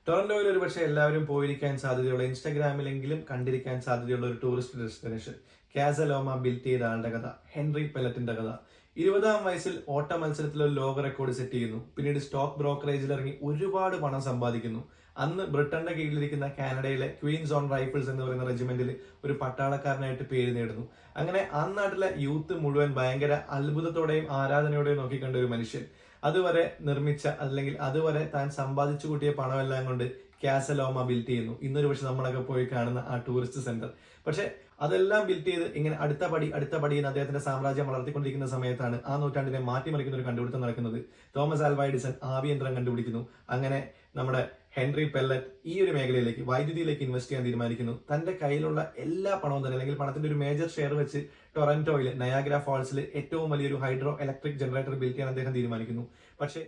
ടൊറന്റോയിൽ ഒരുപക്ഷെ എല്ലാവരും പോയിരിക്കാൻ സാധ്യതയുള്ള, ഇൻസ്റ്റാഗ്രാമിലെങ്കിലും കണ്ടിരിക്കാൻ സാധ്യതയുള്ള ഒരു ടൂറിസ്റ്റ് ഡെസ്റ്റിനേഷൻ. കാസലോമ ബിൽറ്റ് ചെയ്ത ആളുടെ കഥ, ഹെൻറി പെല്ലറ്റിന്റെ കഥ. 20-ാം വയസ്സിൽ ഓട്ട മത്സരത്തിൽ ഒരു ലോക റെക്കോർഡ് സെറ്റ് ചെയ്യുന്നു. പിന്നീട് സ്റ്റോക്ക് ബ്രോക്കറേജിൽ ഇറങ്ങി ഒരുപാട് പണം സമ്പാദിക്കുന്നു. അന്ന് ബ്രിട്ടന്റെ കീഴിലിരിക്കുന്ന കാനഡയിലെ ക്വീൻസ് ഓൺ റൈഫിൾസ് എന്ന് പറയുന്ന റെജിമെന്റിൽ ഒരു പട്ടാളക്കാരനായിട്ട് പേര് നേടുന്നു. അങ്ങനെ ആ നാട്ടിലെ യൂത്ത് മുഴുവൻ ഭയങ്കര അത്ഭുതത്തോടെയും ആരാധനയോടെയും നോക്കിക്കണ്ട ഒരു മനുഷ്യൻ അതുവരെ നിർമ്മിച്ച, അല്ലെങ്കിൽ അതുവരെ താൻ സമ്പാദിച്ചു കൂട്ടിയ പണമെല്ലാം കൊണ്ട് കാസലോമ ബിൽറ്റ് ചെയ്യുന്നു. ഇന്നൊരു പക്ഷെ നമ്മളൊക്കെ പോയി കാണുന്ന ആ ടൂറിസ്റ്റ് സെന്റർ. പക്ഷെ അതെല്ലാം ബിൽറ്റ് ചെയ്ത് ഇങ്ങനെ അടുത്ത പടി എന്ന് അദ്ദേഹത്തിന്റെ സാമ്രാജ്യം വളർത്തിക്കൊണ്ടിരിക്കുന്ന സമയത്താണ് ആ നൂറ്റാണ്ടിനെ മാറ്റിമറിക്കുന്ന ഒരു കണ്ടുപിടുത്തം നടക്കുന്നത്. തോമസ് ആൽവ എഡിസൺ ആവിയന്ത്രം കണ്ടുപിടിക്കുന്നു. അങ്ങനെ നമ്മുടെ ഹെൻറി പെല്ലറ്റ് ഈ ഒരു മേഖലയിലേക്ക്, വൈദ്യുതിയിലേക്ക് ഇൻവെസ്റ്റ് ചെയ്യാൻ തീരുമാനിക്കുന്നു. തന്റെ കയ്യിലുള്ള എല്ലാ പണവും തന്നെ, അല്ലെങ്കിൽ പണത്തിന്റെ ഒരു മേജർ ഷെയർ വെച്ച് ടൊറന്റോയിൽ നയാഗ്ര ഫാൾസിൽ ഏറ്റവും വലിയൊരു ഹൈഡ്രോ ഇലക്ട്രിക് ജനറേറ്റർ ബിൽറ്റ് ചെയ്യാൻ അദ്ദേഹം തീരുമാനിക്കുന്നു. പക്ഷേ